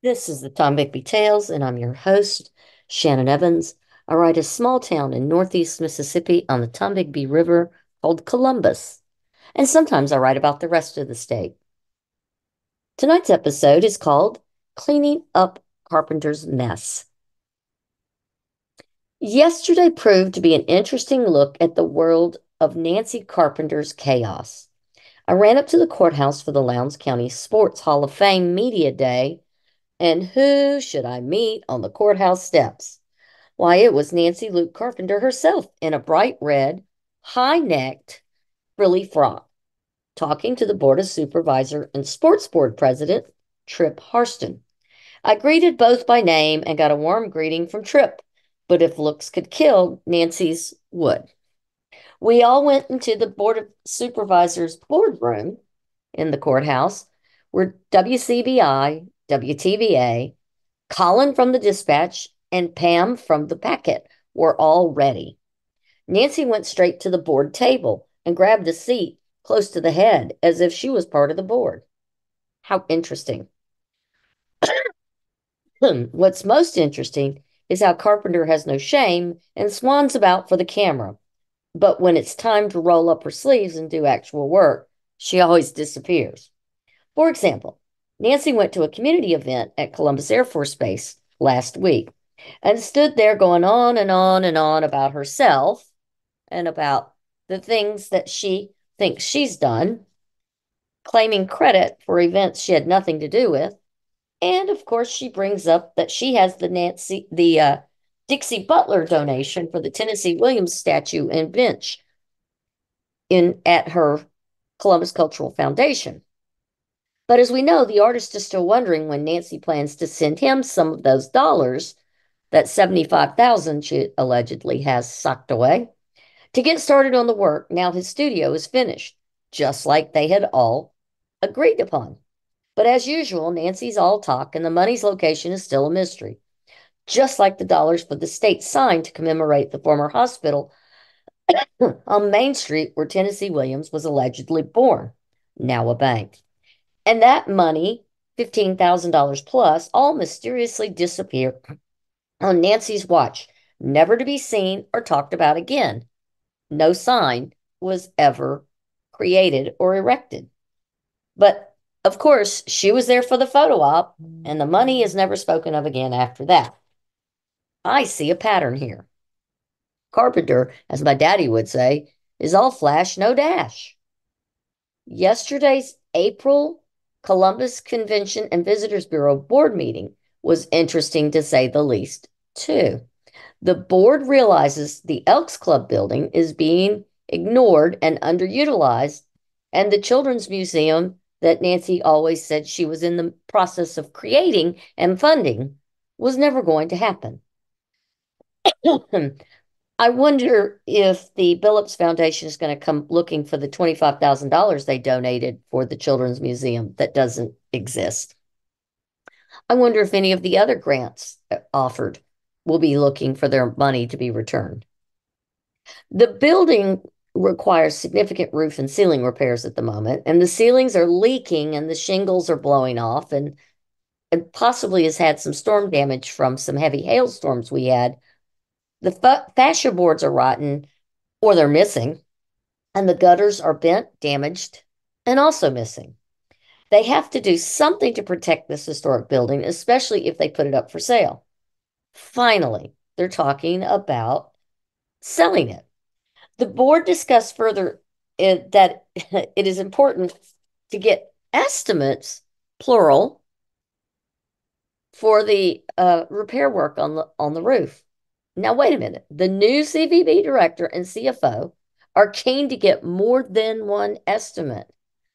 This is the Tom Bigby Tales, and I'm your host, Shannon Evans. I write a small town in northeast Mississippi on the Tombigbee River called Columbus, and sometimes I write about the rest of the state. Tonight's episode is called Cleaning Up Carpenter's Mess. Yesterday proved to be an interesting look at the world of Nancy Carpenter's chaos. I ran up to the courthouse for the Lowndes County Sports Hall of Fame Media Day, and who should I meet on the courthouse steps? Why, it was Nancy Luke Carpenter herself in a bright red, high necked, frilly frock, talking to the Board of Supervisor and Sports Board President, Trip Harston. I greeted both by name and got a warm greeting from Trip, but if looks could kill, Nancy's would. We all went into the Board of Supervisors boardroom in the courthouse where WCBI, WTVA, Colin from the dispatch, and Pam from the packet were all ready. Nancy went straight to the board table and grabbed a seat close to the head as if she was part of the board. How interesting. What's most interesting is how Carpenter has no shame and swans about for the camera. But when it's time to roll up her sleeves and do actual work, she always disappears. For example, Nancy went to a community event at Columbus Air Force Base last week and stood there going on and on and on about herself and about the things that she thinks she's done, claiming credit for events she had nothing to do with. And of course, she brings up that she has the Dixie Butler donation for the Tennessee Williams statue and bench in at her Columbus Cultural Foundation. But as we know, the artist is still wondering when Nancy plans to send him some of those dollars, that 75,000 she allegedly has socked away, to get started on the work. Now his studio is finished, just like they had all agreed upon. But as usual, Nancy's all talk and the money's location is still a mystery, just like the dollars for the state sign to commemorate the former hospital on Main Street where Tennessee Williams was allegedly born, now a bank. And that money, $15,000 plus, all mysteriously disappeared on Nancy's watch, never to be seen or talked about again. No sign was ever created or erected. But of course, she was there for the photo op, and the money is never spoken of again after that. I see a pattern here. Carpenter, as my daddy would say, is all flash, no dash. Yesterday's April Columbus Convention and Visitors Bureau board meeting was interesting to say the least, too. The board realizes the Elks Club building is being ignored and underutilized, and the Children's Museum that Nancy always said she was in the process of creating and funding was never going to happen. I wonder if the Billups Foundation is going to come looking for the $25,000 they donated for the Children's Museum that doesn't exist. I wonder if any of the other grants offered will be looking for their money to be returned. The building requires significant roof and ceiling repairs at the moment, and the ceilings are leaking and the shingles are blowing off, and it possibly has had some storm damage from some heavy hailstorms we had. The fascia boards are rotten or they're missing, and the gutters are bent, damaged, and also missing. They have to do something to protect this historic building, especially if they put it up for sale. Finally, they're talking about selling it. The board discussed further that it is important to get estimates, plural, for the repair work on the roof. Now, wait a minute. The new CVB director and CFO are keen to get more than one estimate.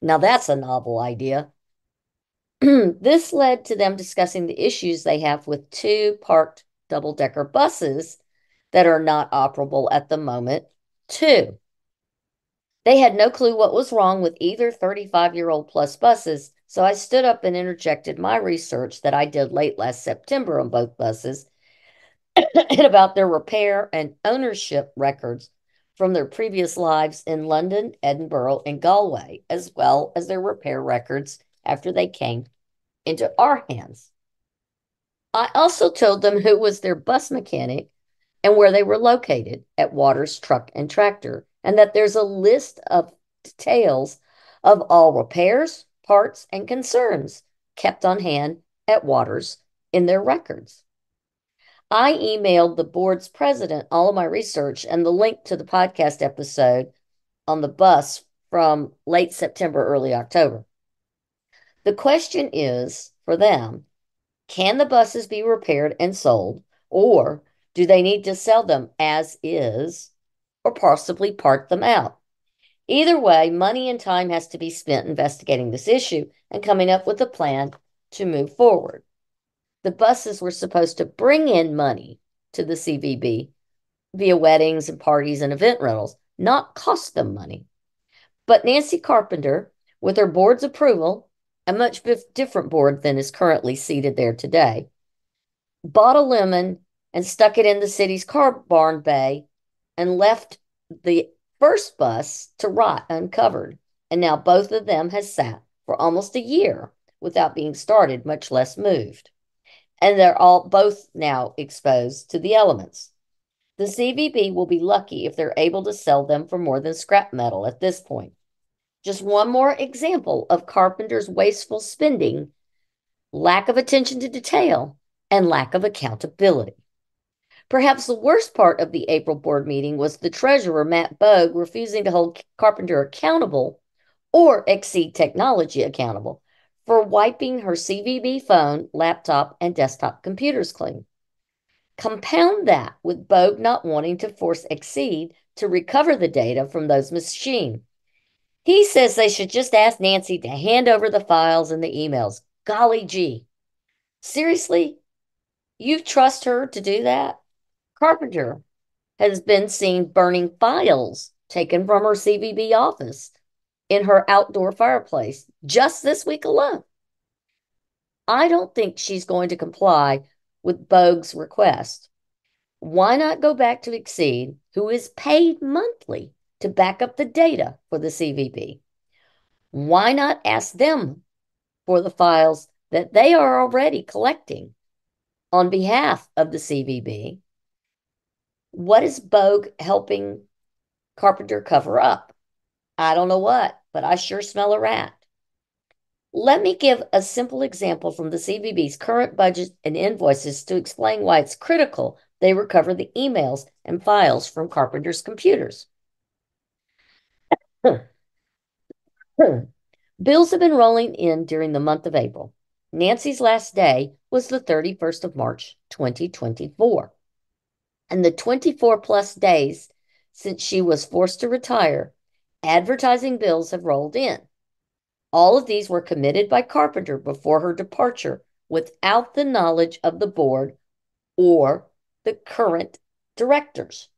Now, that's a novel idea. This led to them discussing the issues they have with two parked double-decker buses that are not operable at the moment, too. They had no clue what was wrong with either 35-year-old plus buses, so I stood up and interjected my research that I did late last September on both buses and about their repair and ownership records from their previous lives in London, Edinburgh, and Galway, as well as their repair records after they came into our hands. I also told them who was their bus mechanic and where they were located at Waters Truck and Tractor, and that there's a list of details of all repairs, parts, and concerns kept on hand at Waters in their records. I emailed the board's president all of my research and the link to the podcast episode on the bus from late September, early October. The question is for them, can the buses be repaired and sold, or do they need to sell them as is, or possibly part them out? Either way, money and time has to be spent investigating this issue and coming up with a plan to move forward. The buses were supposed to bring in money to the CVB via weddings and parties and event rentals, not cost them money. But Nancy Carpenter, with her board's approval, a much different board than is currently seated there today, bought a lemon and stuck it in the city's car barn bay and left the first bus to rot uncovered. And now both of them has sat for almost a year without being started, much less moved. And they're all both now exposed to the elements. The CVB will be lucky if they're able to sell them for more than scrap metal at this point. Just one more example of Carpenter's wasteful spending, lack of attention to detail, and lack of accountability. Perhaps the worst part of the April board meeting was the treasurer, Matt Bogue, refusing to hold Carpenter accountable or Exceed Technology accountable for wiping her CVB phone, laptop, and desktop computers clean. Compound that with Bogue not wanting to force Exceed to recover the data from those machines. He says they should just ask Nancy to hand over the files and the emails. Golly gee. Seriously? You trust her to do that? Carpenter has been seen burning files taken from her CVB office in her outdoor fireplace just this week alone. I don't think she's going to comply with Bogue's request. Why not go back to Exceed, who is paid monthly to back up the data for the CVB? Why not ask them for the files that they are already collecting on behalf of the CVB? What is Bogue helping Carpenter cover up? I don't know what, but I sure smell a rat. Let me give a simple example from the CVB's current budget and invoices to explain why it's critical they recover the emails and files from Carpenter's computers. Bills have been rolling in during the month of April. Nancy's last day was the 31st of March, 2024. And the 24 plus days since she was forced to retire, advertising bills have rolled in. All of these were committed by Carpenter before her departure without the knowledge of the board or the current directors.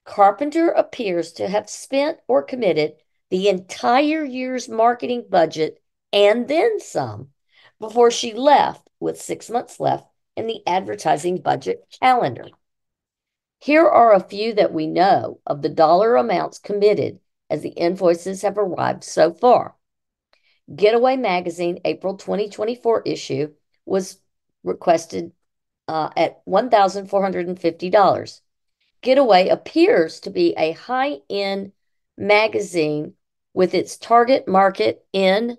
Carpenter appears to have spent or committed the entire year's marketing budget and then some before she left with 6 months left in the advertising budget calendar. Here are a few that we know of the dollar amounts committed as the invoices have arrived so far. Getaway Magazine April 2024 issue was requested at $1,450. Getaway appears to be a high-end magazine with its target market in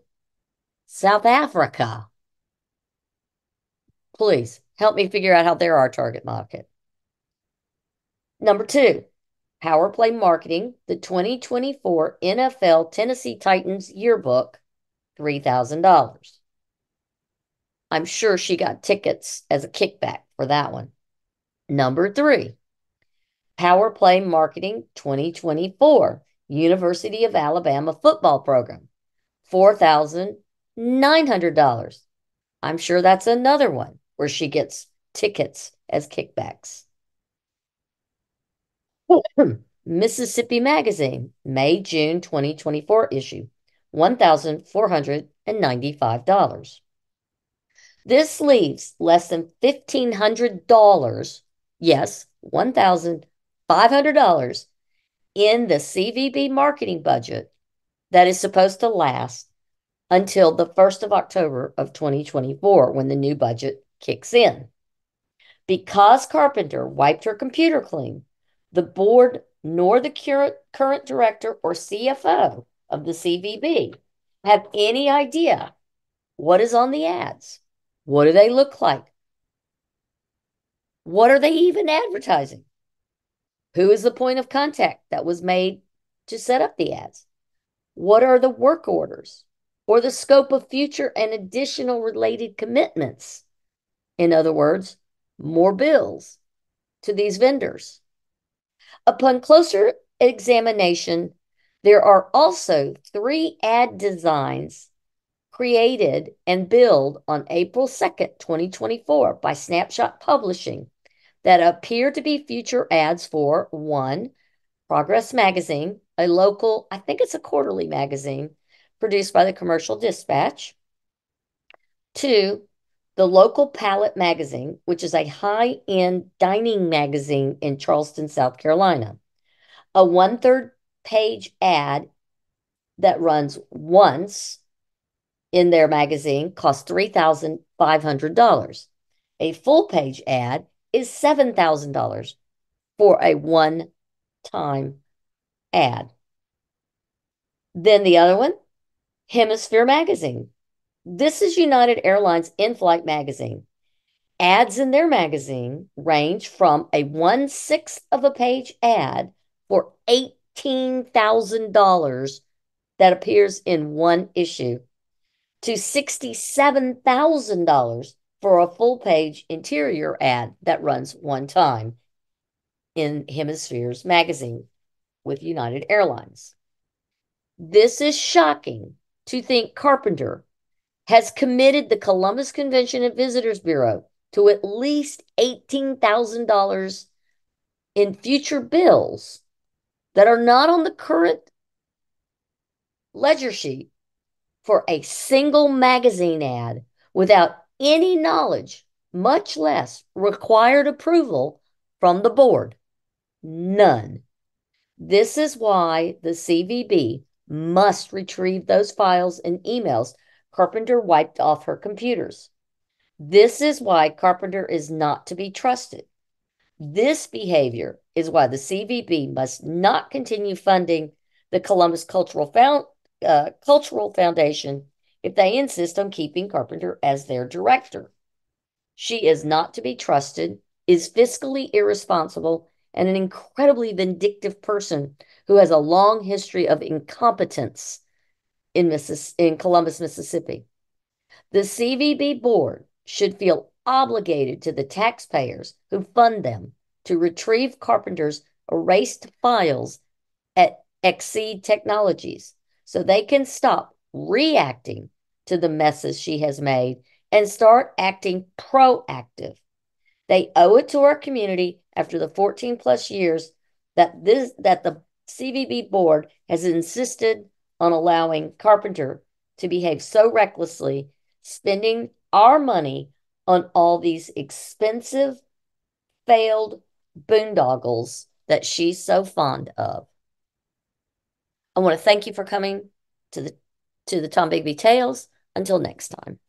South Africa. Please help me figure out how they're our target market. Number 2, Power Play Marketing, the 2024 NFL Tennessee Titans yearbook, $3,000. I'm sure she got tickets as a kickback for that one. Number 3, Power Play Marketing 2024 University of Alabama football program, $4,900. I'm sure that's another one where she gets tickets as kickbacks. Mississippi Magazine, May-June 2024 issue, $1,495. This leaves less than $1,500, yes, $1,500 in the CVB marketing budget that is supposed to last until the 1st of October of 2024 when the new budget kicks in. Because Carpenter wiped her computer clean, the board nor the current director or CFO of the CVB have any idea what is on the ads. What do they look like? What are they even advertising? Who is the point of contact that was made to set up the ads? What are the work orders or the scope of future and additional related commitments? In other words, more bills to these vendors. Upon closer examination, there are also 3 ad designs created and billed on April 2nd, 2024 by Snapshot Publishing that appear to be future ads for: 1, Progress Magazine, a local, I think it's a quarterly magazine, produced by the Commercial Dispatch. 2, the local Palette Magazine, which is a high-end dining magazine in Charleston, South Carolina. A 1/3 page ad that runs once in their magazine costs $3,500. A full page ad is $7,000 for a one-time ad. Then the other one, Hemisphere Magazine. This is United Airlines in-flight magazine. Ads in their magazine range from a 1/6 of a page ad for $18,000 that appears in one issue to $67,000 for a full page interior ad that runs one time in Hemisphere's magazine with United Airlines. This is shocking to think Carpenter has committed the Columbus Convention and Visitors Bureau to at least $18,000 in future bills that are not on the current ledger sheet for a single magazine ad without any knowledge, much less required approval from the board. None. This is why the CVB must retrieve those files and emails Carpenter wiped off her computers. This is why Carpenter is not to be trusted. This behavior is why the CVB must not continue funding the Columbus Cultural Foundation if they insist on keeping Carpenter as their director. She is not to be trusted, is fiscally irresponsible, and an incredibly vindictive person who has a long history of incompetence in Columbus, Mississippi. The CVB board should feel obligated to the taxpayers who fund them to retrieve Carpenter's erased files at Exceed Technologies so they can stop reacting to the messes she has made and start acting proactive. They owe it to our community after the 14 plus years that the CVB board has insisted on allowing Carpenter to behave so recklessly, spending our money on all these expensive, failed boondoggles that she's so fond of. I want to thank you for coming to the Tom Bigby Tales. Until next time.